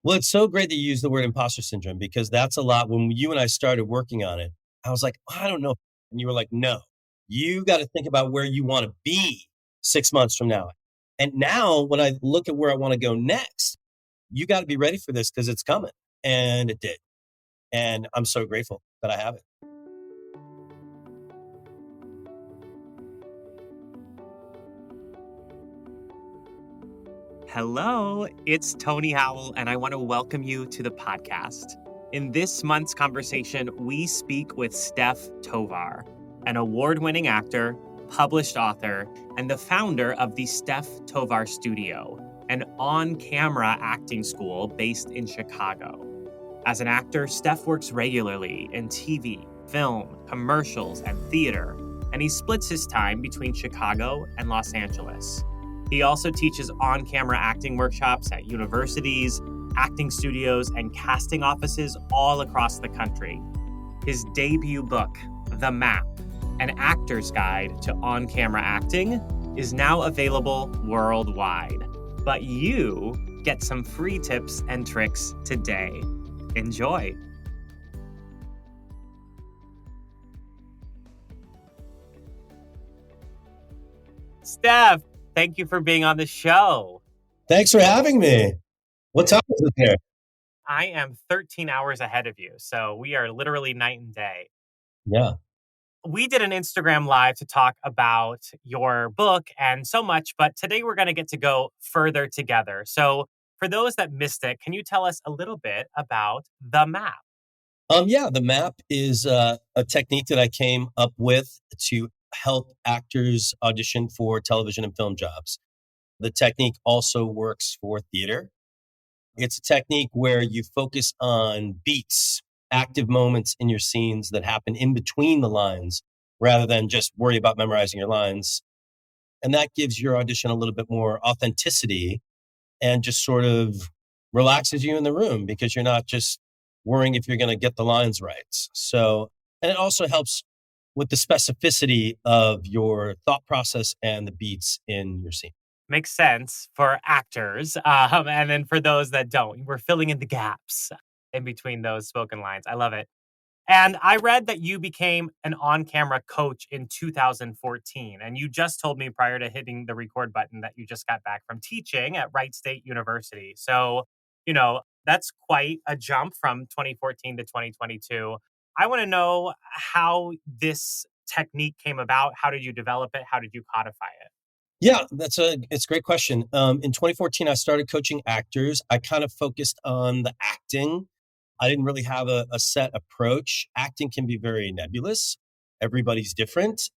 Well, it's so great that you use the word imposter syndrome because that's a lot. When you and I started working on it, I was like, I don't know. And you were like, no, you got to think about where you want to be 6 months from now. And now, when I look at where I want to go next, you got to be ready for this because it's coming. And it did. And I'm so grateful that I have it. Hello, it's Tony Howell, and I want to welcome you to the podcast. In this month's conversation, we speak with Stef Tovar, an award winning actor, published author, and the founder of the Stef Tovar Studio, an on camera acting school based in Chicago. As an actor, Stef works regularly in TV, film, commercials, and theater, and he splits his time between Chicago and Los Angeles. He also teaches on-camera acting workshops at universities, acting studios, and casting offices all across the country. His debut book, The Map, an actor's guide to on-camera acting, is now available worldwide. But you get some free tips and tricks today. Enjoy. Stef, thank you for being on the show. Thanks for having me. What time is it there? I am 13 hours ahead of you, so we are literally night and day. Yeah. We did an Instagram live to talk about your book and so much, but today we're going to get to go further together. So for those that missed it, can you tell us a little bit about the map? Yeah, the map is a technique that I came up with to help actors audition for television and film jobs. The technique also works for theater. It's a technique where you focus on beats, active moments in your scenes that happen in between the lines rather than just worry about memorizing your lines. And that gives your audition a little bit more authenticity and just sort of relaxes you in the room because you're not just worrying if you're going to get the lines right. So, and it also helps with the specificity of your thought process and the beats in your scene. Makes sense for actors. And then for those that don't, we're filling in the gaps in between those spoken lines. I love it. And I read that you became an on camera coach in 2014. And you just told me prior to hitting the record button that you just got back from teaching at Wright State University. So, that's quite a jump from 2014 to 2022. I want to know how this technique came about. How did you develop it? How did you codify it? Yeah, it's a great question. In 2014, I started coaching actors. I kind of focused on the acting. I didn't really have a set approach. Acting can be very nebulous. Everybody's different.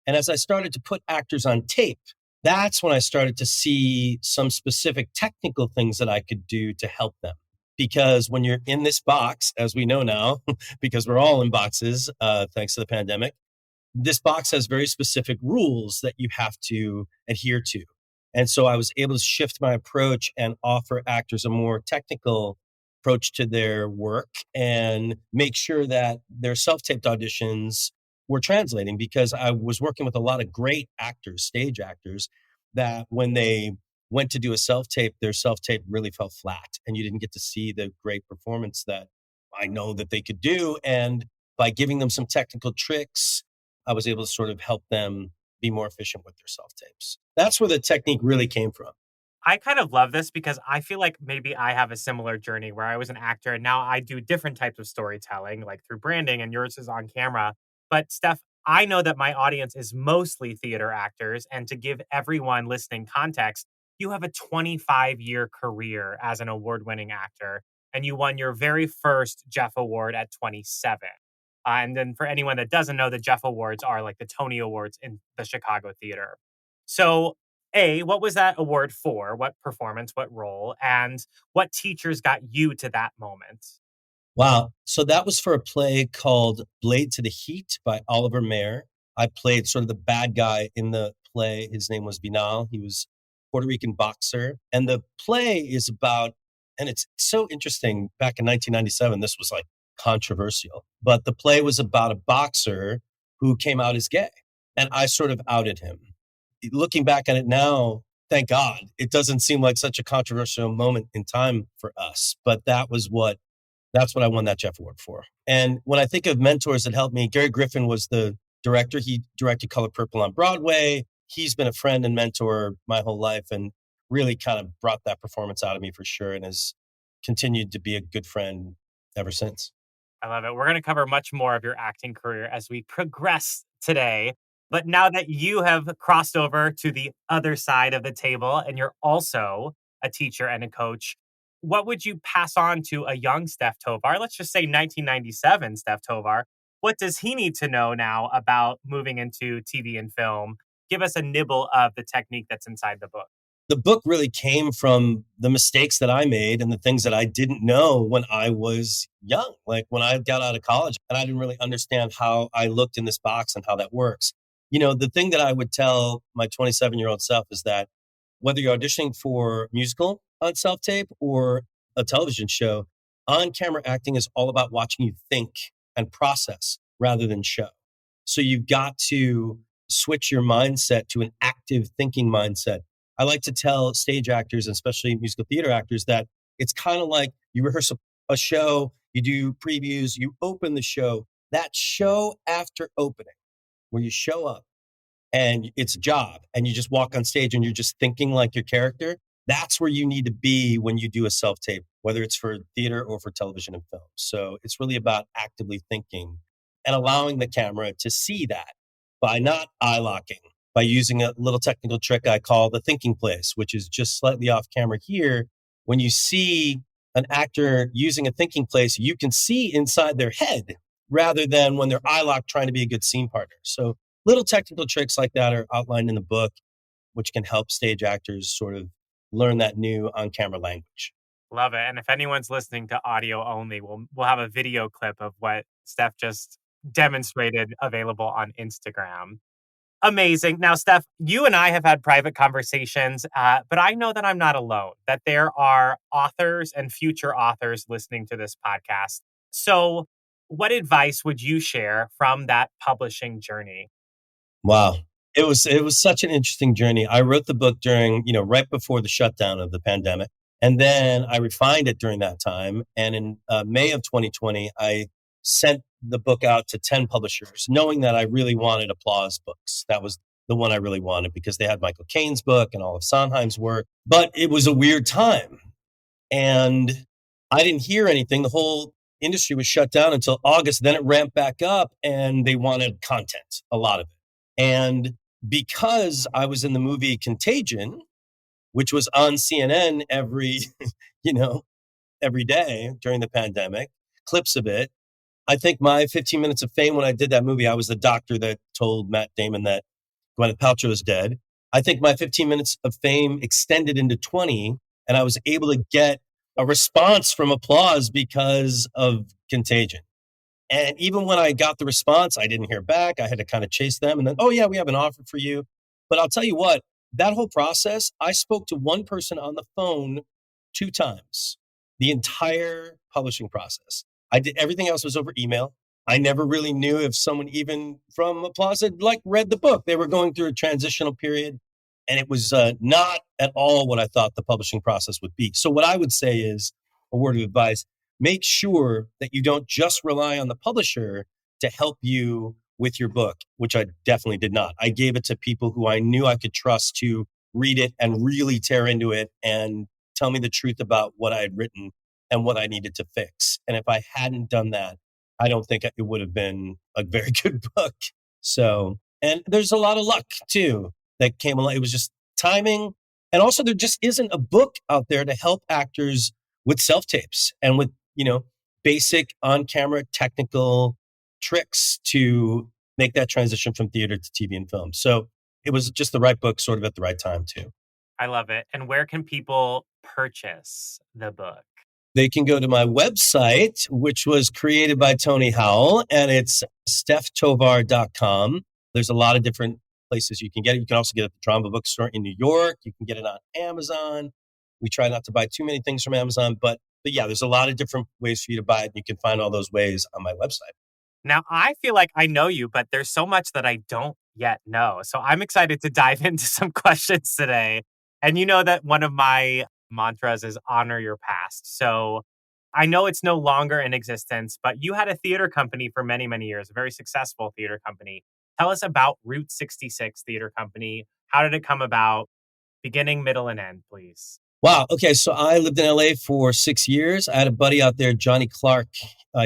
And as I started to put actors on tape, that's when I started to see some specific technical things that I could do to help them. Because when you're in this box, as we know now, because we're all in boxes, thanks to the pandemic, this box has very specific rules that you have to adhere to. And so I was able to shift my approach and offer actors a more technical approach to their work and make sure that their self-taped auditions were translating because I was working with a lot of great actors, stage actors, that when they went to do a self-tape, their self-tape really fell flat and you didn't get to see the great performance that I know that they could do. And by giving them some technical tricks, I was able to sort of help them be more efficient with their self tapes. That's where the technique really came from. I kind of love this because I feel like maybe I have a similar journey where I was an actor and now I do different types of storytelling, like through branding, and yours is on camera. But Steph, I know that my audience is mostly theater actors. And to give everyone listening context, you have a 25-year career as an award winning actor, and you won your very first Jeff Award at 27. And then for anyone that doesn't know, the Jeff Awards are like the Tony Awards in the Chicago theater. So what was that award for? What performance, what role, and what teachers got you to that moment? Wow. So that was for a play called Blade to the Heat by Oliver Mayer. I played sort of the bad guy in the play. His name was Vinal. He was a Puerto Rican boxer. And the play is about, and it's so interesting, back in 1997, this was like controversial, but the play was about a boxer who came out as gay. And I sort of outed him. Looking back at it now, thank God. It doesn't seem like such a controversial moment in time for us, but that's what I won that Jeff Award for. And when I think of mentors that helped me, Gary Griffin was the director. He directed Color Purple on Broadway. He's been a friend and mentor my whole life and really kind of brought that performance out of me for sure and has continued to be a good friend ever since. I love it. We're going to cover much more of your acting career as we progress today. But now that you have crossed over to the other side of the table and you're also a teacher and a coach, what would you pass on to a young Stef Tovar? Let's just say 1997 Stef Tovar. What does he need to know now about moving into TV and film? Give us a nibble of the technique that's inside the book. The book really came from the mistakes that I made and the things that I didn't know when I was young. Like when I got out of college and I didn't really understand how I looked in this box and how that works. The thing that I would tell my 27-year-old self is that whether you're auditioning for musical on self tape or a television show, on camera acting is all about watching you think and process rather than show. So you've got to switch your mindset to an active thinking mindset. I like to tell stage actors, and especially musical theater actors, that it's kind of like you rehearse a show, you do previews, you open the show. That show after opening, where you show up and it's a job and you just walk on stage and you're just thinking like your character, that's where you need to be when you do a self tape, whether it's for theater or for television and film. So it's really about actively thinking and allowing the camera to see that by not eye locking, by using a little technical trick I call the thinking place, which is just slightly off camera here. When you see an actor using a thinking place, you can see inside their head rather than when they're eye locked trying to be a good scene partner. So little technical tricks like that are outlined in the book, which can help stage actors sort of learn that new on-camera language. Love it. And if anyone's listening to audio only, we'll have a video clip of what Stef just demonstrated available on Instagram. Amazing. Now, Stef, you and I have had private conversations, but I know that I'm not alone, that there are authors and future authors listening to this podcast. So what advice would you share from that publishing journey? Wow. It was such an interesting journey. I wrote the book during, right before the shutdown of the pandemic. And then I refined it during that time. And in May of 2020, I sent the book out to 10 publishers, knowing that I really wanted Applause Books. That was the one I really wanted because they had Michael Caine's book and all of Sondheim's work. But it was a weird time. And I didn't hear anything. The whole industry was shut down until August. Then it ramped back up and they wanted content, a lot of it. And because I was in the movie Contagion, which was on CNN you know, every day during the pandemic, clips of it. I think my 15 minutes of fame when I did that movie, I was the doctor that told Matt Damon that Gwyneth Paltrow is dead. I think my 15 minutes of fame extended into 20, and I was able to get a response from Applause because of Contagion. And even when I got the response, I didn't hear back. I had to kind of chase them and then, oh, yeah, we have an offer for you. But I'll tell you what, that whole process, I spoke to one person on the phone 2 times, the entire publishing process. I did everything else was over email. I never really knew if someone even from Applause had read the book. They were going through a transitional period and it was not at all what I thought the publishing process would be. So what I would say is a word of advice. Make sure that you don't just rely on the publisher to help you with your book, which I definitely did not. I gave it to people who I knew I could trust to read it and really tear into it and tell me the truth about what I had written and what I needed to fix. And if I hadn't done that, I don't think it would have been a very good book. So, and there's a lot of luck too that came along. It was just timing. And also there just isn't a book out there to help actors with self-tapes and with, basic on-camera technical tricks to make that transition from theater to TV and film. So it was just the right book sort of at the right time too. I love it. And where can people purchase the book? They can go to my website, which was created by Tony Howell, and it's steftovar.com. There's a lot of different places you can get it. You can also get it at the Drama Bookstore in New York. You can get it on Amazon. We try not to buy too many things from Amazon, but yeah, there's a lot of different ways for you to buy it. You can find all those ways on my website. Now, I feel like I know you, but there's so much that I don't yet know. So I'm excited to dive into some questions today And you know that one of my mantras is honor your past. So I know it's no longer in existence, but you had a theater company for many, many years, a very successful theater company. Tell us about Route 66 Theater Company. How did it come about? Beginning, middle, and end, please. Wow. Okay. So I lived in LA for 6 years. I had a buddy out there, Johnny Clark.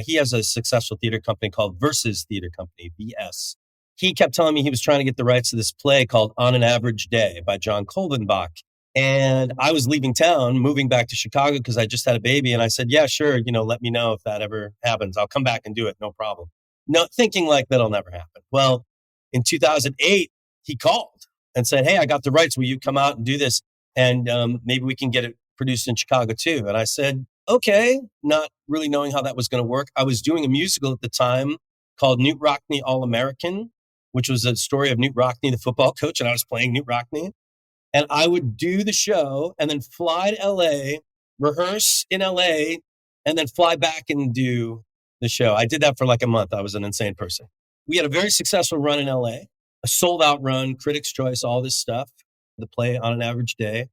He has a successful theater company called Versus Theater Company, VS. He kept telling me he was trying to get the rights to this play called On an Average Day by John Kolbenbach. And I was leaving town, moving back to Chicago because I just had a baby. And I said, yeah, sure. Let me know if that ever happens. I'll come back and do it. No problem. No, thinking like that'll never happen. Well, in 2008, he called and said, hey, I got the rights. Will you come out and do this? And maybe we can get it produced in Chicago too. And I said, okay, not really knowing how that was going to work. I was doing a musical at the time called Newt Rockne All American, which was a story of Newt Rockne, the football coach, and I was playing Newt Rockne. And I would do the show and then fly to LA, rehearse in LA, and then fly back and do the show. I did that for like a month. I was an insane person. We had a very successful run in LA, a sold out run, Critics' Choice, all this stuff, the play On an Average Day.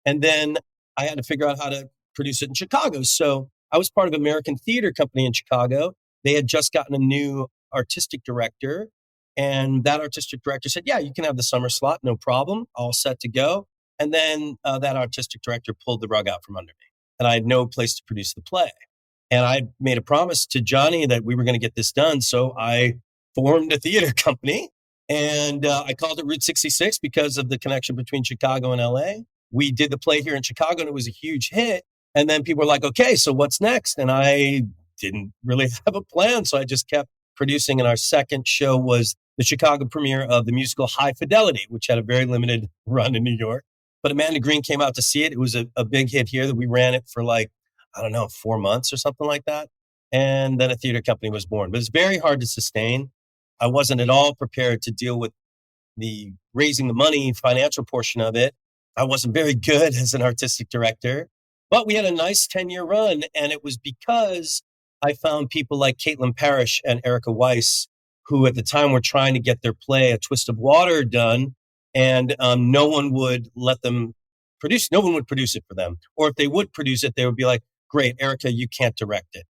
And then I had to figure out how to produce it in Chicago. So I was part of American Theater Company in Chicago. They had just gotten a new artistic director. And that artistic director said, yeah, you can have the summer slot, no problem, all set to go. And then that artistic director pulled the rug out from under me. And I had no place to produce the play. And I made a promise to Johnny that we were going to get this done. So I formed a theater company. And I called it Route 66 because of the connection between Chicago and LA. We did the play here in Chicago and it was a huge hit. And then people were like, okay, so what's next? And I didn't really have a plan. So I just kept producing. And our second show was the Chicago premiere of the musical High Fidelity, which had a very limited run in New York. But Amanda Green came out to see it. It was a big hit here that we ran it for 4 months or something like that. And then a theater company was born. But it's very hard to sustain. I wasn't at all prepared to deal with the raising the money, financial portion of it. I wasn't very good as an artistic director, but we had a nice 10-year run. And it was because I found people like Caitlin Parrish and Erica Weiss, who at the time were trying to get their play, A Twist of Water, done. And no one would let them produce. No one would produce it for them. Or if they would produce it, they would be like, great, Erica, you can't direct it.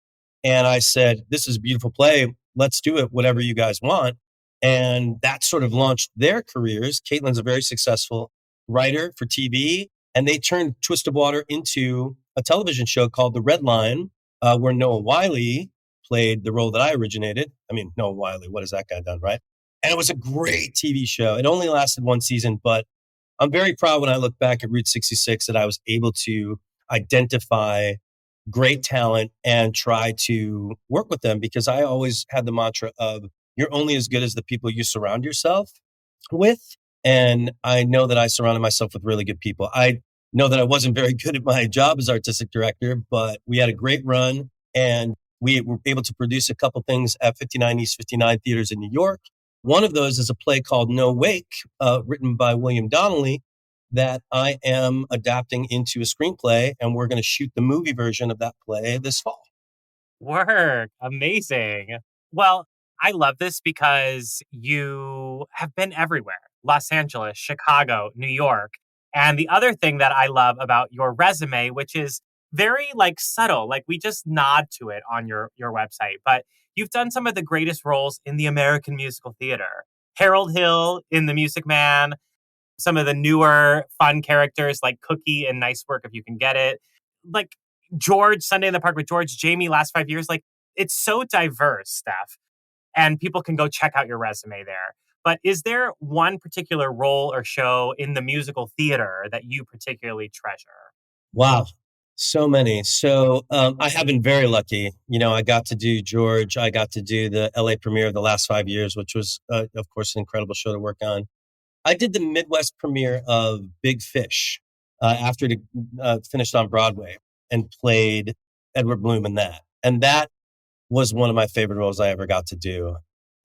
And I said, this is a beautiful play. Let's do it, whatever you guys want. And that sort of launched their careers. Caitlin's a very successful writer for TV. And they turned Twist of Water into a television show called The Red Line, where Noah Wyle played the role that I originated. I mean, Noah Wyle, what has that guy done, right? And it was a great TV show. It only lasted one season, but I'm very proud when I look back at Route 66 that I was able to identify great talent and try to work with them, because I always had the mantra of you're only as good as the people you surround yourself with. And I know that I surrounded myself with really good people. I know that I wasn't very good at my job as artistic director, but we had a great run and we were able to produce a couple things at 59 East 59 theaters in New York. One of those is a play called No Wake, written by William Donnelly, that I am adapting into a screenplay, and we're going to shoot the movie version of that play this fall. Work. Amazing. Well, I love this because you have been everywhere. Los Angeles, Chicago, New York. And the other thing that I love about your resume, which is very subtle, we just nod to it on your website, but you've done some of the greatest roles in the American musical theater. Harold Hill in The Music Man, some of the newer fun characters like Cookie and Nice Work If You Can Get It. George, Sunday in the Park with George, Jamie, last 5 years. It's so diverse, Steph. And people can go check out your resume there. But is there one particular role or show in the musical theater that you particularly treasure? Wow. So many. So I have been very lucky. I got to do George. I got to do the LA premiere of the last 5 years, which was, of course, an incredible show to work on. I did the Midwest premiere of Big Fish after it finished on Broadway and played Edward Bloom in that. And that was one of my favorite roles I ever got to do.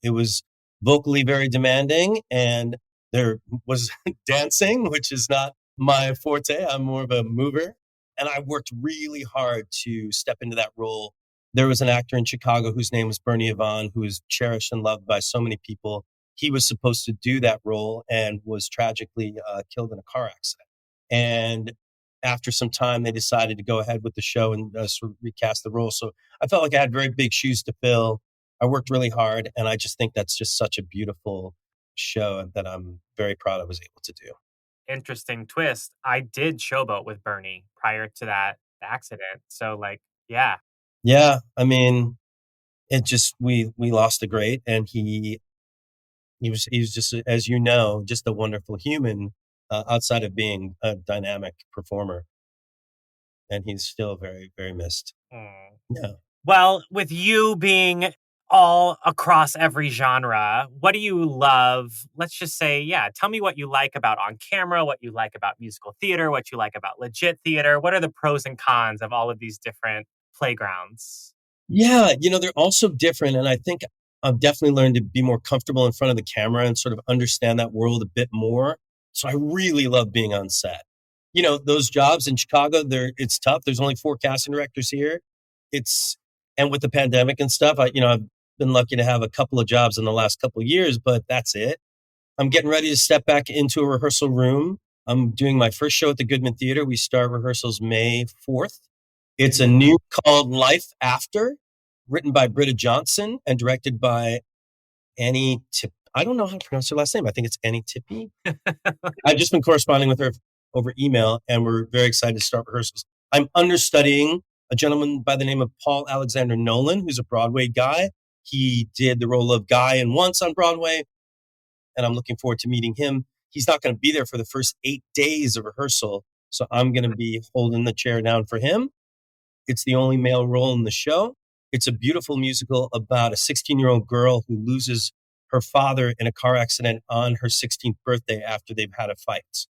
It was vocally very demanding and there was dancing, which is not my forte. I'm more of a mover. And I worked really hard to step into that role. There was an actor in Chicago whose name was Bernie Yvonne, who is cherished and loved by so many people. He was supposed to do that role and was tragically killed in a car accident. And after some time, they decided to go ahead with the show and sort of recast the role. So I felt like I had very big shoes to fill. I worked really hard, and I just think that's just such a beautiful show that I'm very proud I was able to do. Interesting twist. I did showboat with Bernie prior to that accident. So, like, yeah. Yeah, I mean, it just we lost a great, and he was just, as you know, just a wonderful human, outside of being a dynamic performer, and he's still very, very missed. Mm. Yeah. Well, with you being all across every genre, what do you love? Let's just say, yeah, tell me what you like about on camera, what you like about musical theater, what you like about legit theater. What are the pros and cons of all of these different playgrounds? Yeah, they're also different, and I think I've definitely learned to be more comfortable in front of the camera and sort of understand that world a bit more. So I really love being on set. Those jobs in Chicago, it's tough. There's only 4 casting directors here. It's and with the pandemic and stuff, I've been lucky to have a couple of jobs in the last couple of years, but that's it. I'm getting ready to step back into a rehearsal room. I'm doing my first show at the Goodman Theater. We start rehearsals May 4th. It's a new called Life After, written by Britta Johnson and directed by Annie Tip. I don't know how to pronounce her last name. I think it's Annie Tippy. I've just been corresponding with her over email, and we're very excited to start rehearsals. I'm understudying a gentleman by the name of Paul Alexander Nolan, who's a Broadway guy. He did the role of Guy in Once on Broadway, and I'm looking forward to meeting him. He's not going to be there for the first 8 days of rehearsal, so I'm going to be holding the chair down for him. It's the only male role in the show. It's a beautiful musical about a 16-year-old girl who loses her father in a car accident on her 16th birthday after they've had a fight.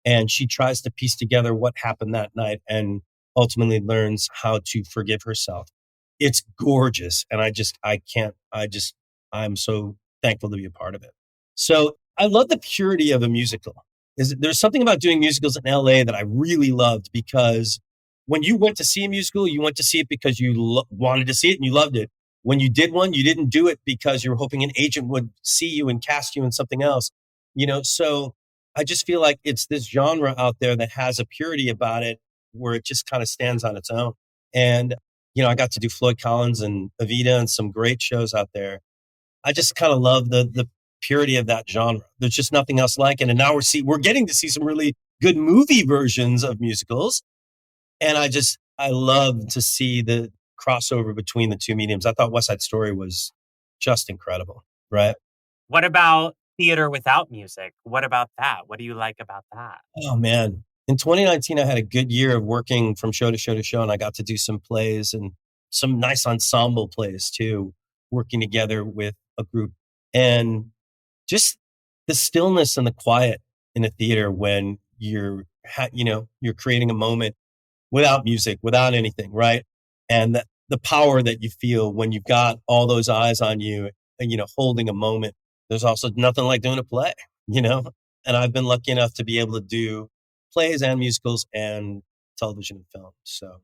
And she tries to piece together what happened that night and ultimately learns how to forgive herself. It's gorgeous. And I'm so thankful to be a part of it. So I love the purity of a musical. There's something about doing musicals in LA that I really loved, because when you went to see a musical, you went to see it because you wanted to see it and you loved it. When you did one, you didn't do it because you were hoping an agent would see you and cast you in something else. So I just feel like it's this genre out there that has a purity about it where it just kind of stands on its own. And, I got to do Floyd Collins and Evita and some great shows out there. I just kind of love the purity of that genre. There's just nothing else like it. And now we're getting to see some really good movie versions of musicals. And I love to see the crossover between the two mediums. I thought West Side Story was just incredible, right? What about theater without music? What about that? What do you like about that? Oh man. In 2019, I had a good year of working from show to show to show, and I got to do some plays and some nice ensemble plays too, working together with a group. And just the stillness and the quiet in a theater when you're creating a moment without music, without anything, right? And the power that you feel when you've got all those eyes on you and, holding a moment. There's also nothing like doing a play, you know? And I've been lucky enough to be able to do plays and musicals and television and film. So,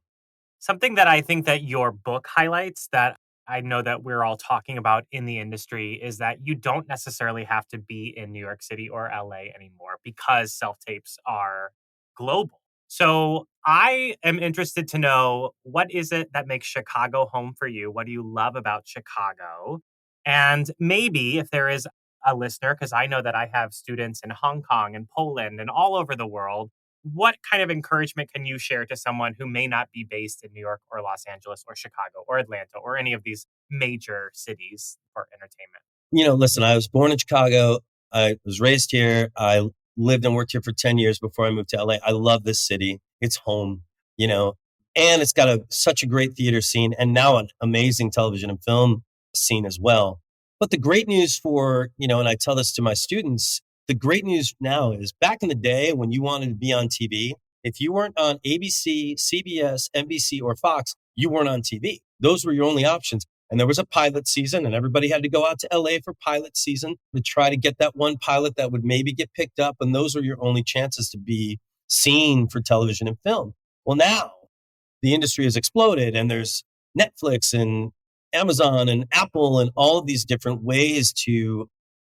Something that I think that your book highlights, that I know that we're all talking about in the industry, is that you don't necessarily have to be in New York City or LA anymore because self-tapes are global. So I am interested to know, what is it that makes Chicago home for you? What do you love about Chicago? And maybe if there is a listener, because I know that I have students in Hong Kong and Poland and all over the world, what kind of encouragement can you share to someone who may not be based in New York or Los Angeles or Chicago or Atlanta or any of these major cities for entertainment? listen, I was born in Chicago. I was raised here. I lived and worked here for 10 years before I moved to LA. I love this city. It's home, you know, and it's got such a great theater scene and now an amazing television and film scene as well. But the great news and I tell this to my students, the great news now is back in the day when you wanted to be on TV, if you weren't on ABC, CBS, NBC, or Fox, you weren't on TV. Those were your only options. And there was a pilot season, and everybody had to go out to LA for pilot season to try to get that one pilot that would maybe get picked up. And those were your only chances to be seen for television and film. Well, now the industry has exploded, and there's Netflix and Amazon and Apple and all of these different ways to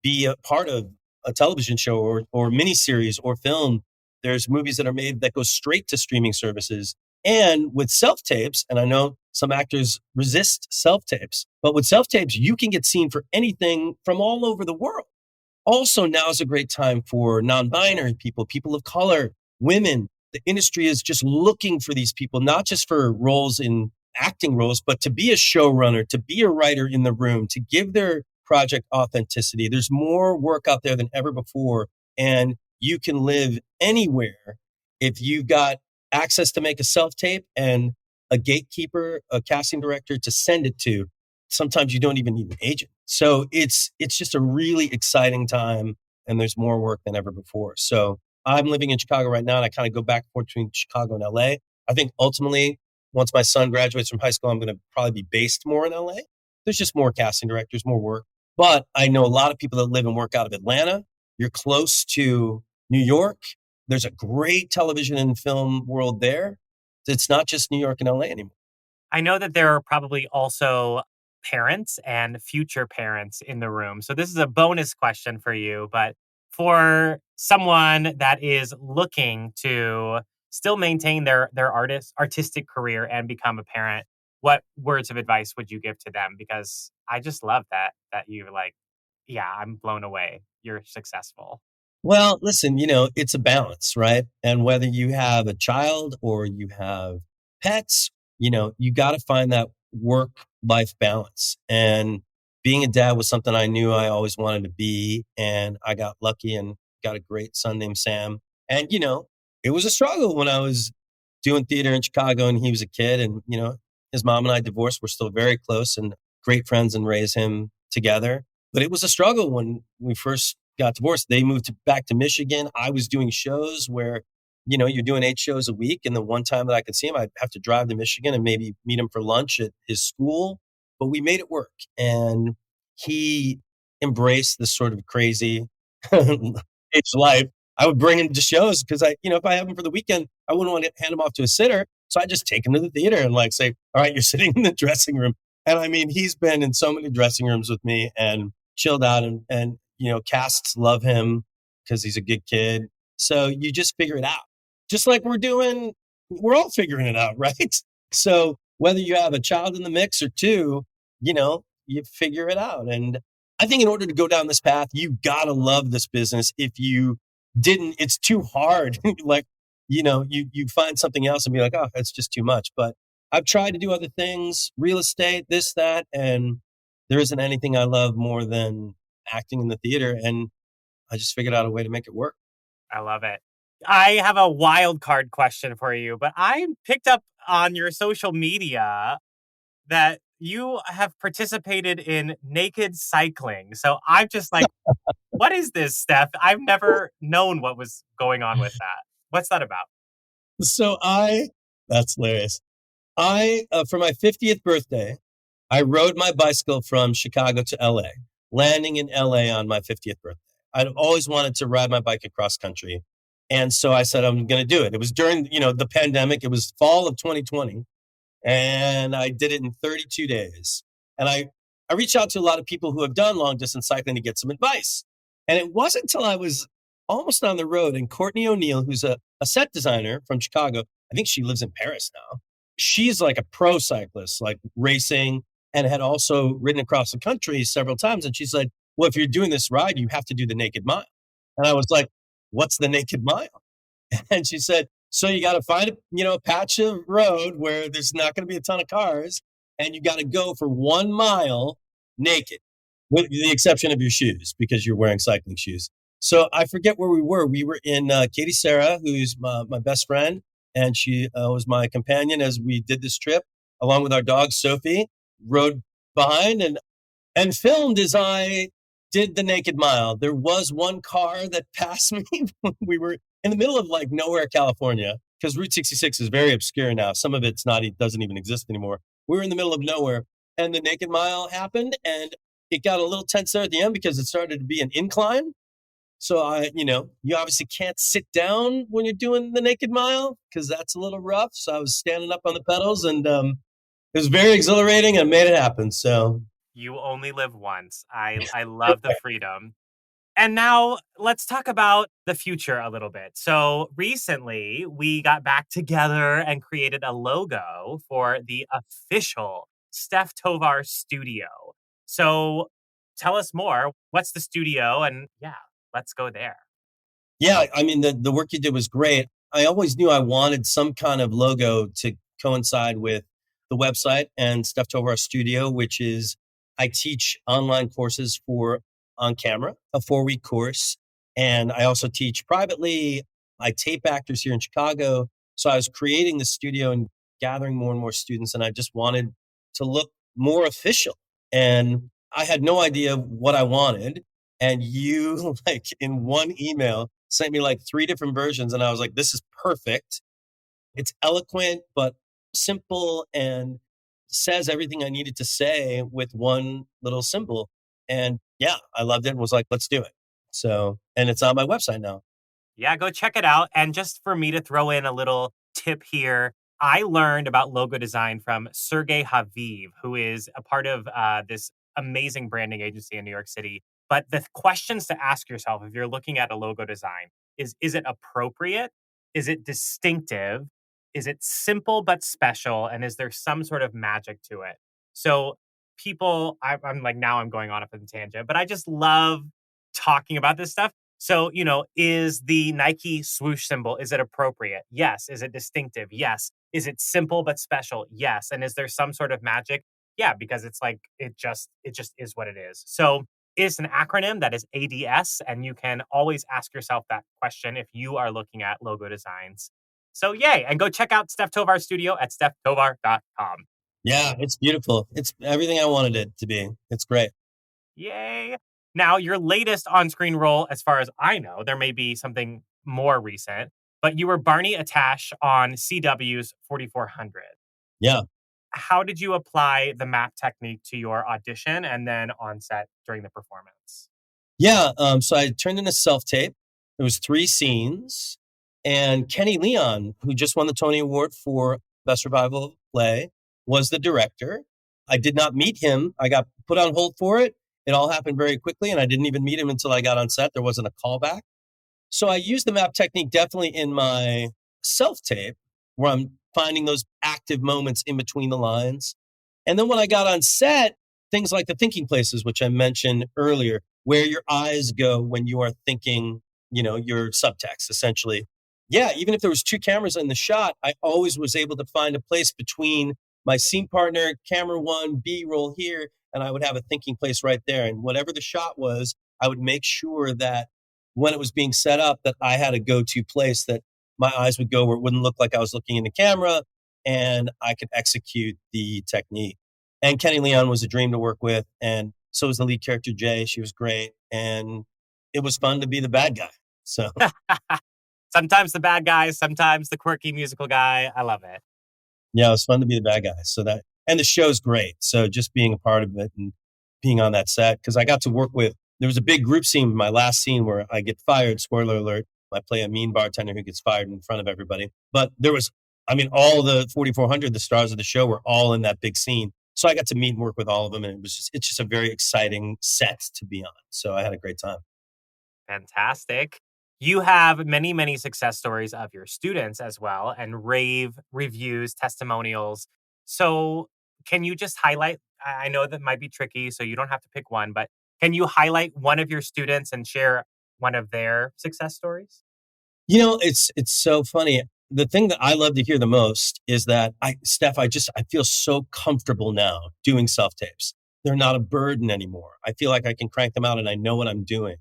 be a part of a television show or miniseries or film. There's movies that are made that go straight to streaming services. And with self tapes, and I know some actors resist self tapes, but with self tapes, you can get seen for anything from all over the world. Also, now is a great time for non binary people, people of color, women. The industry is just looking for these people, not just for roles in acting roles, but to be a showrunner, to be a writer in the room, to give their project authenticity. There's more work out there than ever before. And you can live anywhere if you've got access to make a self tape and a gatekeeper, a casting director to send it to. Sometimes you don't even need an agent. So it's just a really exciting time, and there's more work than ever before. So I'm living in Chicago right now, and I kind of go back and forth between Chicago and LA. I think ultimately, once my son graduates from high school, I'm going to probably be based more in LA. There's just more casting directors, more work. But I know a lot of people that live and work out of Atlanta. You're close to New York. There's a great television and film world there. It's not just New York and LA anymore. I know that there are probably also parents and future parents in the room. So this is a bonus question for you, but for someone that is looking to still maintain their artistic career and become a parent, what words of advice would you give to them? Because I just love that you're like, yeah, I'm blown away. You're successful. Well, listen, it's a balance, right? And whether you have a child or you have pets, you got to find that work life balance. And being a dad was something I knew I always wanted to be. And I got lucky and got a great son named Sam. And, it was a struggle when I was doing theater in Chicago and he was a kid. And, his mom and I divorced. We're still very close and great friends and raised him together. But it was a struggle when we first got divorced. They moved back to Michigan. I was doing shows where, you're doing 8 shows a week. And the one time that I could see him, I'd have to drive to Michigan and maybe meet him for lunch at his school. But we made it work. And he embraced this sort of crazy age life. I would bring him to shows because if I have him for the weekend, I wouldn't want to hand him off to a sitter. So I just take him to the theater and say, all right, you're sitting in the dressing room. And I mean, he's been in so many dressing rooms with me and chilled out and casts love him because he's a good kid. So you just figure it out. Just like we're all figuring it out, right? So whether you have a child in the mix or two, you figure it out. And I think in order to go down this path, you gotta love this business. If you didn't, it's too hard. You find something else and be like, oh, that's just too much. But I've tried to do other things, real estate, this, that, and there isn't anything I love more than acting in the theater. And I just figured out a way to make it work. I love it. I have a wild card question for you, but I picked up on your social media that you have participated in naked cycling. So I'm just like, what is this, Stef? I've never known what was going on with that. What's that about? So that's hilarious. For my 50th birthday, I rode my bicycle from Chicago to LA, landing in LA on my 50th birthday. I'd always wanted to ride my bike across country. And so I said, I'm going to do it. It was during, the pandemic. It was fall of 2020. And I did it in 32 days. And I reached out to a lot of people who have done long distance cycling to get some advice. And it wasn't until I was almost on the road and Courtney O'Neill, who's a set designer from Chicago, I think she lives in Paris now. She's like a pro cyclist, like racing, and had also ridden across the country several times. And she said, well, if you're doing this ride, you have to do the naked mile. And I was like, what's the naked mile? And she said, so you got to find a patch of road where there's not going to be a ton of cars, and you got to go for 1 mile naked, with the exception of your shoes because you're wearing cycling shoes. So I forget where we were. We were in Katie Sarah, who's my best friend, and she was my companion as we did this trip, along with our dog Sophie. Rode behind and filmed as I did the naked mile. There was one car that passed me when we were in the middle of nowhere, California, because Route 66 is very obscure now. Some of it doesn't even exist anymore. We were in the middle of nowhere and the naked mile happened and it got a little tense there at the end because it started to be an incline. So you obviously can't sit down when you're doing the naked mile because that's a little rough. So I was standing up on the pedals and it was very exhilarating and made it happen. So you only live once. I love the freedom. And now let's talk about the future a little bit. So recently we got back together and created a logo for the official Stef Tovar Studio. So tell us more. What's the studio? And yeah, let's go there. Yeah, I mean, the work you did was great. I always knew I wanted some kind of logo to coincide with the website and Stef Tovar Studio, which is I teach online courses for on camera, a 4-week course. And I also teach privately. I tape actors here in Chicago. So I was creating the studio and gathering more and more students, and I just wanted to look more official. And I had no idea what I wanted. And you, like in one email, sent me like 3 different versions. And I was like, this is perfect. It's eloquent, but simple and says everything I needed to say with one little symbol. And yeah, I loved it and was like, let's do it. So, and it's on my website now. Yeah, go check it out. And just for me to throw in a little tip here, I learned about logo design from Sergey Haviv, who is a part of this amazing branding agency in New York City. But the questions to ask yourself if you're looking at a logo design is it appropriate? Is it distinctive? Is it simple but special? And is there some sort of magic to it? So I'm like, now I'm going on a tangent, but I just love talking about this stuff. So, is the Nike swoosh symbol, is it appropriate? Yes. Is it distinctive? Yes. Is it simple but special? Yes. And is there some sort of magic? Yeah, because it's like it just is what it is. So, it's an acronym that is ADS, and you can always ask yourself that question if you are looking at logo designs. So, yay, and go check out Stef Tovar Studio at steftovar.com. Yeah, it's beautiful. It's everything I wanted it to be. It's great. Yay. Now, your latest on screen role, as far as I know, there may be something more recent, but you were Barney Atash on CW's 4400. Yeah. How did you apply the map technique to your audition and then on set during the performance? Yeah. So I turned in a self tape. There was 3 scenes, and Kenny Leon, who just won the Tony Award for Best Revival Play, was the director. I did not meet him. I got put on hold for it. It all happened very quickly, and I didn't even meet him until I got on set. There wasn't a callback. So I used the map technique definitely in my self tape, where I'm finding those active moments in between the lines. And then when I got on set, things like the thinking places, which I mentioned earlier, where your eyes go when you are thinking, your subtext essentially. Yeah, even if there was 2 cameras in the shot, I always was able to find a place between my scene partner, camera 1, B-roll here, and I would have a thinking place right there. And whatever the shot was, I would make sure that when it was being set up, that I had a go-to place that my eyes would go where it wouldn't look like I was looking in the camera, and I could execute the technique. And Kenny Leon was a dream to work with. And so was the lead character, Jay. She was great. And it was fun to be the bad guy. So, Sometimes the bad guy, sometimes the quirky musical guy. I love it. yeah, it was fun to be the bad guy. And the show's great. So just being a part of it and being on that set, because I got to work with, there was a big group scene, my last scene where I get fired, spoiler alert. I play a mean bartender who gets fired in front of everybody. But all the 4,400, the stars of the show were all in that big scene. So I got to meet and work with all of them. And it's just a very exciting set to be on. So I had a great time. Fantastic. You have many, many success stories of your students as well, and rave reviews, testimonials. So, can you just highlight? I know that might be tricky, so you don't have to pick one, but can you highlight one of your students and share one of their success stories? It's so funny. The thing that I love to hear the most is that Steph, I feel so comfortable now doing self tapes. They're not a burden anymore. I feel like I can crank them out and I know what I'm doing.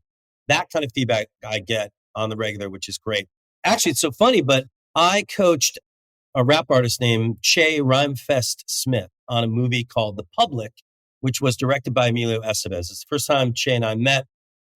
That kind of feedback I get on the regular, which is great. Actually, it's so funny, but I coached a rap artist named Che Rhymefest Smith on a movie called The Public, which was directed by Emilio Estevez. It's the first time Che and I met.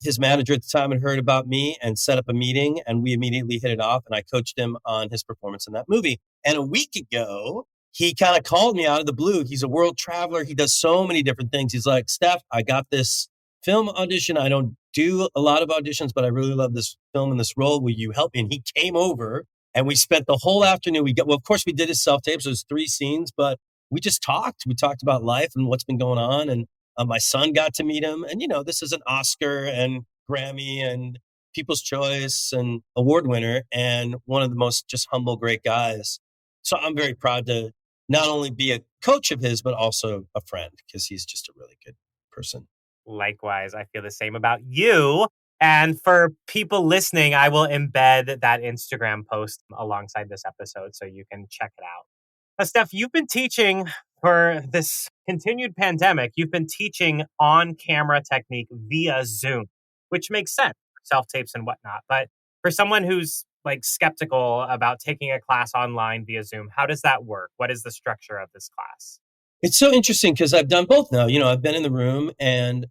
His manager at the time had heard about me and set up a meeting, and we immediately hit it off, and I coached him on his performance in that movie. And a week ago, he kind of called me out of the blue. He's a world traveler. He does so many different things. He's like, Steph, I got this film audition. I don't do a lot of auditions, but I really love this film and this role. Will you help me? And he came over, and we spent the whole afternoon. Of course, we did his self-tapes. It was 3 scenes, but we just talked. We talked about life and what's been going on. And my son got to meet him. And, this is an Oscar and Grammy and People's Choice and award winner, and one of the most just humble, great guys. So I'm very proud to not only be a coach of his, but also a friend because he's just a really good person. Likewise, I feel the same about you. And for people listening, I will embed that Instagram post alongside this episode so you can check it out. Steph, you've been teaching for this continued pandemic. You've been teaching on camera technique via Zoom, which makes sense, self tapes and whatnot. But for someone who's like skeptical about taking a class online via Zoom, how does that work? What is the structure of this class? It's so interesting because I've done both now. I've been in the room, and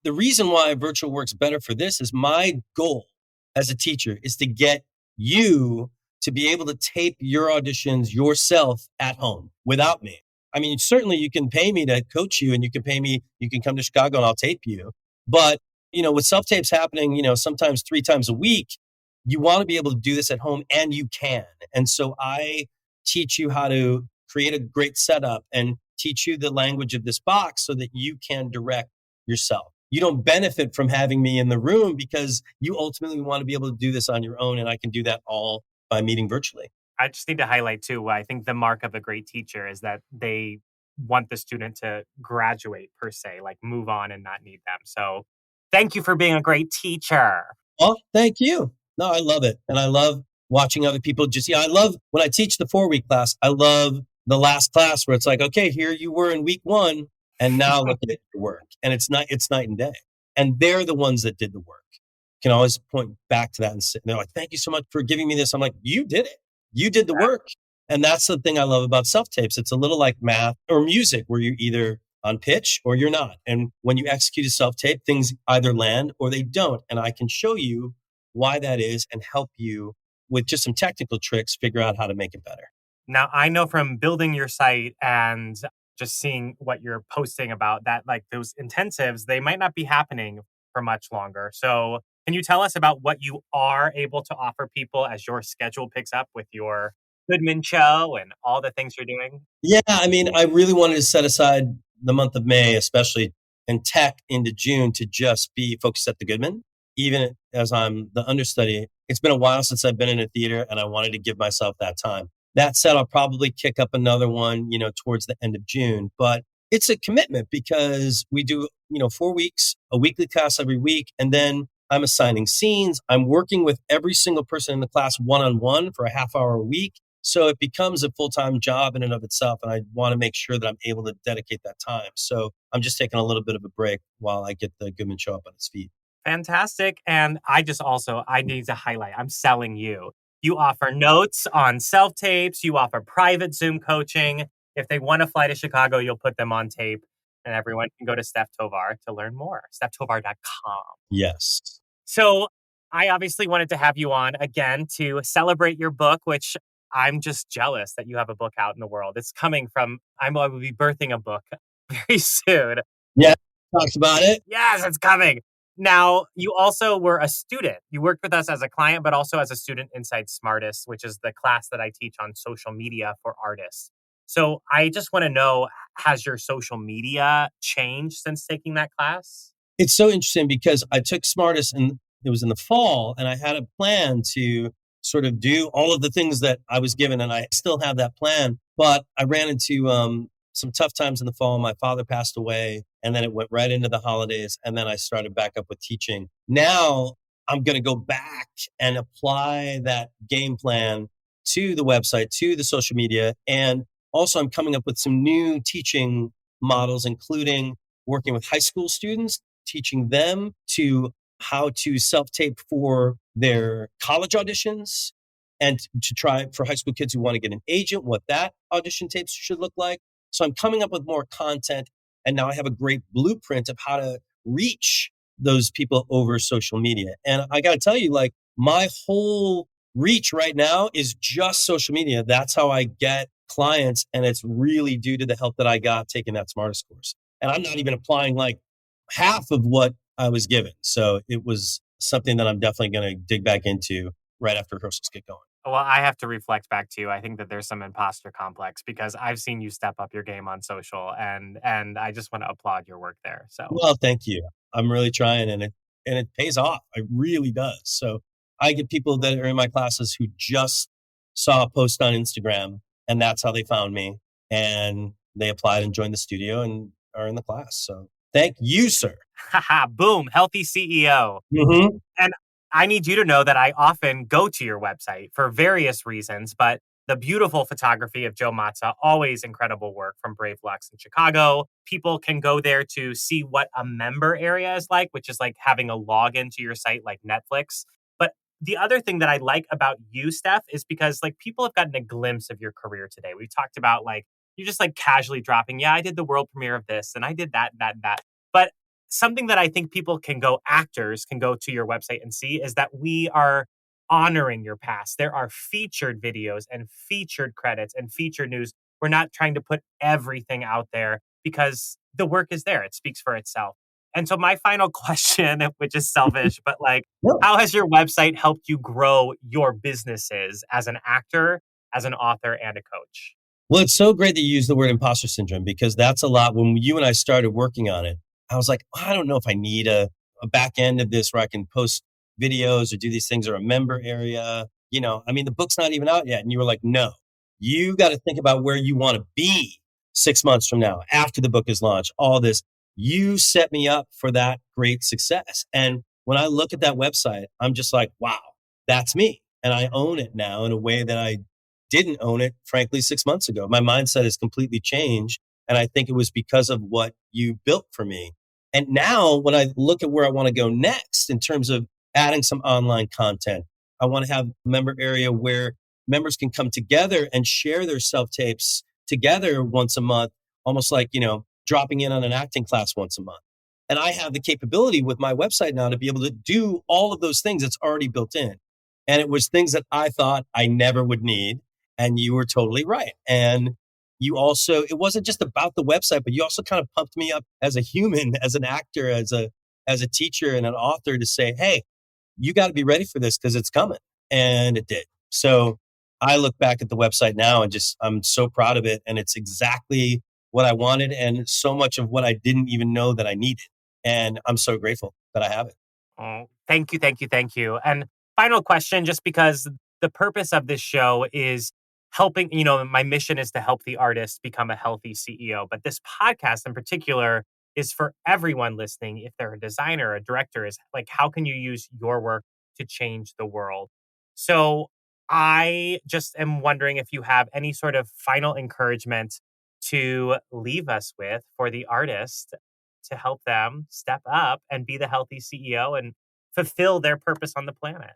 the reason why virtual works better for this is my goal as a teacher is to get you to be able to tape your auditions yourself at home without me. I mean, certainly you can pay me to coach you and you can pay me, you can come to Chicago and I'll tape you. But, with self tapes happening, sometimes 3 times a week, you want to be able to do this at home and you can. And so I teach you how to create a great setup and teach you the language of this box so that you can direct yourself. You don't benefit from having me in the room because you ultimately want to be able to do this on your own. And I can do that all by meeting virtually. I just need to highlight too, I think the mark of a great teacher is that they want the student to graduate per se, like move on and not need them. So thank you for being a great teacher. Oh, thank you. No, I love it. And I love watching other people I love when I teach the 4-week class, I love the last class where it's like, okay, here you were in week 1 and now look at your work. And it's night and day. And they're the ones that did the work. Can always point back to that and they're like, thank you so much for giving me this. I'm like, you did it. You did the work. And that's the thing I love about self tapes. It's a little like math or music where you're either on pitch or you're not. And when you execute a self tape, things either land or they don't. And I can show you why that is and help you with just some technical tricks, figure out how to make it better. Now, I know from building your site and just seeing what you're posting about that, like those intensives, they might not be happening for much longer. So can you tell us about what you are able to offer people as your schedule picks up with your Goodman show and all the things you're doing? Yeah, I mean, I really wanted to set aside the month of May, especially and tech into June to just be focused at the Goodman, even as I'm the understudy. It's been a while since I've been in a theater and I wanted to give myself that time. That said, I'll probably kick up another one, towards the end of June, but it's a commitment because we do, 4 weeks, a weekly class every week. And then I'm assigning scenes. I'm working with every single person in the class one-on-one for a half hour a week. So it becomes a full-time job in and of itself. And I want to make sure that I'm able to dedicate that time. So I'm just taking a little bit of a break while I get the Goodman show up on its feet. Fantastic. And I need to highlight, I'm selling you. You offer notes on self tapes. You offer private Zoom coaching. If they want to fly to Chicago, you'll put them on tape and everyone can go to Stef Tovar to learn more. StefTovar.com. Yes. So I obviously wanted to have you on again to celebrate your book, which I'm just jealous that you have a book out in the world. It's coming from, I will be birthing a book very soon. Yeah. Talks about it. Yes, it's coming. Now, you also were a student. You worked with us as a client, but also as a student inside Smartest, which is the class that I teach on social media for artists. So I just want to know, has your social media changed since taking that class? It's so interesting because I took Smartest and it was in the fall and I had a plan to sort of do all of the things that I was given. And I still have that plan, but I ran into some tough times in the fall. My father passed away and then it went right into the holidays. And then I started back up with teaching. Now I'm going to go back and apply that game plan to the website, to the social media. And also I'm coming up with some new teaching models, including working with high school students, teaching them to how to self-tape for their college auditions and to try for high school kids who want to get an agent, what that audition tapes should look like. So I'm coming up with more content. And now I have a great blueprint of how to reach those people over social media. And I got to tell you, like my whole reach right now is just social media. That's how I get clients. And it's really due to the help that I got taking that Smartest course. And I'm not even applying like half of what I was given. So it was something that I'm definitely going to dig back into right after rehearsals get going. Well, I have to reflect back to you. I think that there's some imposter complex because I've seen you step up your game on social and I just want to applaud your work there. So Well, thank you. I'm really trying. And and it pays off. It really does. So I get people that are in my classes who just saw a post on Instagram and that's how they found me. And they applied and joined the studio and are in the class. So thank you, sir. Haha, boom, healthy CEO. Mm-hmm. And I need you to know that I often go to your website for various reasons, but the beautiful photography of Joe Matza, always incredible work from Brave Lux in Chicago. People can go there to see what a member area is like, which is like having a login to your site like Netflix. But the other thing that I like about you, Stef, is because like people have gotten a glimpse of your career today. We've talked about like, you're just like casually dropping, yeah, I did the world premiere of this and I did that. But something that I think actors can go to your website and see is that we are honoring your past. There are featured videos and featured credits and featured news. We're not trying to put everything out there because the work is there. It speaks for itself. And so my final question, which is selfish, but like, No. how has your website helped you grow your businesses as an actor, as an author, and a coach? Well, it's so great that you use the word imposter syndrome because that's a lot. When you and I started working on it, I was like, I don't know if I need a back end of this where I can post videos or do these things or a member area. The book's not even out yet. And you were like, no, you got to think about where you want to be 6 months from now, after the book is launched, all this. You set me up for that great success. And when I look at that website, I'm just like, wow, that's me. And I own it now in a way that I didn't own it, frankly, 6 months ago. My mindset has completely changed. And I think it was because of what you built for me. And now when I look at where I want to go next in terms of adding some online content, I want to have a member area where members can come together and share their self-tapes together once a month, almost like, dropping in on an acting class once a month. And I have the capability with my website now to be able to do all of those things that's already built in. And it was things that I thought I never would need. And you were totally right. And you also, it wasn't just about the website, but you also kind of pumped me up as a human, as an actor, as a teacher and an author to say, hey, you got to be ready for this because it's coming. And it did. So I look back at the website now and I'm so proud of it. And it's exactly what I wanted and so much of what I didn't even know that I needed. And I'm so grateful that I have it. Oh, thank you. And final question, just because the purpose of this show is helping, my mission is to help the artist become a healthy CEO. But this podcast in particular is for everyone listening. If they're a designer, a director, is like, how can you use your work to change the world? So I just am wondering if you have any sort of final encouragement to leave us with for the artist to help them step up and be the healthy CEO and fulfill their purpose on the planet.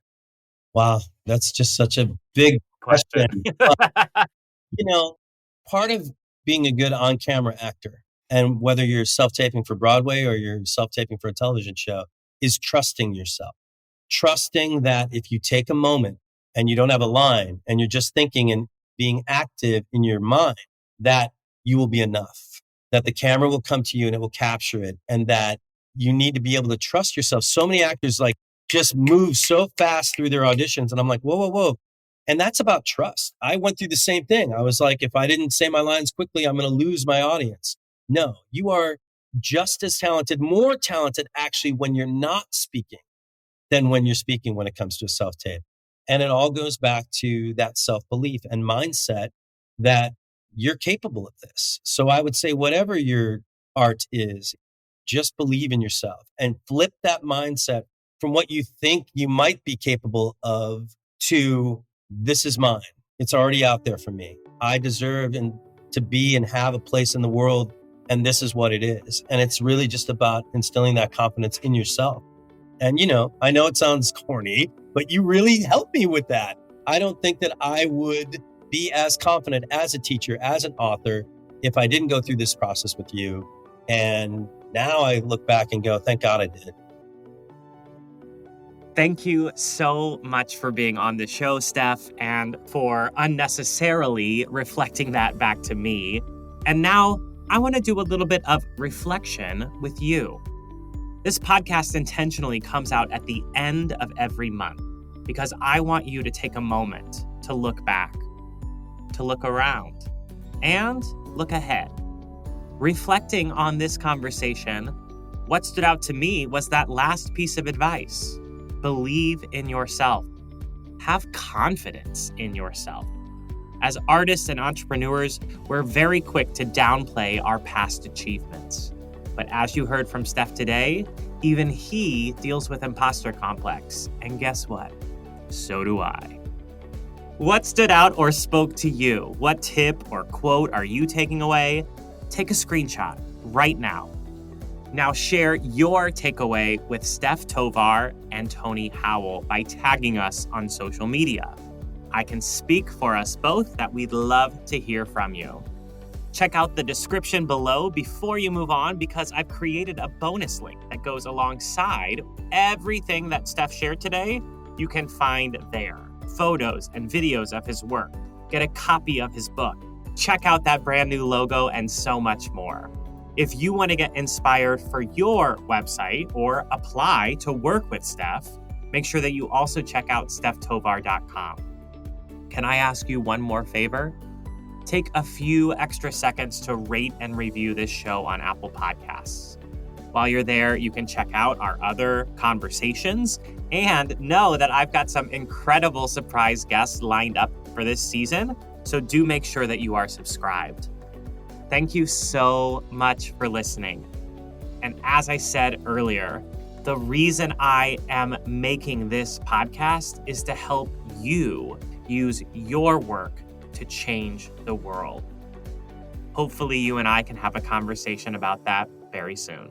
Wow, that's just such a big question. Part of being a good on-camera actor, and whether you're self-taping for Broadway or you're self-taping for a television show, is trusting yourself. Trusting that if you take a moment and you don't have a line and you're just thinking and being active in your mind, that you will be enough, that the camera will come to you and it will capture it, and that you need to be able to trust yourself. So many actors just move so fast through their auditions. And I'm like, whoa. And that's about trust. I went through the same thing. I was like, if I didn't say my lines quickly, I'm going to lose my audience. No, you are just as talented, more talented actually when you're not speaking than when you're speaking when it comes to a self-tape. And it all goes back to that self-belief and mindset that you're capable of this. So I would say whatever your art is, just believe in yourself and flip that mindset from what you think you might be capable of to this is mine. It's already out there for me. I deserve to be and have a place in the world, and this is what it is. And it's really just about instilling that confidence in yourself. And, I know it sounds corny, but you really helped me with that. I don't think that I would be as confident as a teacher, as an author, if I didn't go through this process with you. And now I look back and go, thank God I did. Thank you so much for being on the show, Stef, and for unnecessarily reflecting that back to me. And now I want to do a little bit of reflection with you. This podcast intentionally comes out at the end of every month because I want you to take a moment to look back, to look around, and look ahead. Reflecting on this conversation, What stood out to me was that last piece of advice. Believe in yourself. Have confidence in yourself. As artists and entrepreneurs, we're very quick to downplay our past achievements. But as you heard from Stef today, even he deals with imposter complex. And guess what? So do I. What stood out or spoke to you? What tip or quote are you taking away? Take a screenshot right now. Now share your takeaway with Stef Tovar and Tony Howell by tagging us on social media. I can speak for us both that we'd love to hear from you. Check out the description below before you move on because I've created a bonus link that goes alongside everything that Stef shared today. You can find there photos and videos of his work, get a copy of his book, check out that brand new logo, and so much more. If you want to get inspired for your website or apply to work with Stef, make sure that you also check out steftovar.com. Can I ask you one more favor? Take a few extra seconds to rate and review this show on Apple Podcasts. While you're there, you can check out our other conversations and know that I've got some incredible surprise guests lined up for this season, so do make sure that you are subscribed. Thank you so much for listening. And as I said earlier, the reason I am making this podcast is to help you use your work to change the world. Hopefully you and I can have a conversation about that very soon.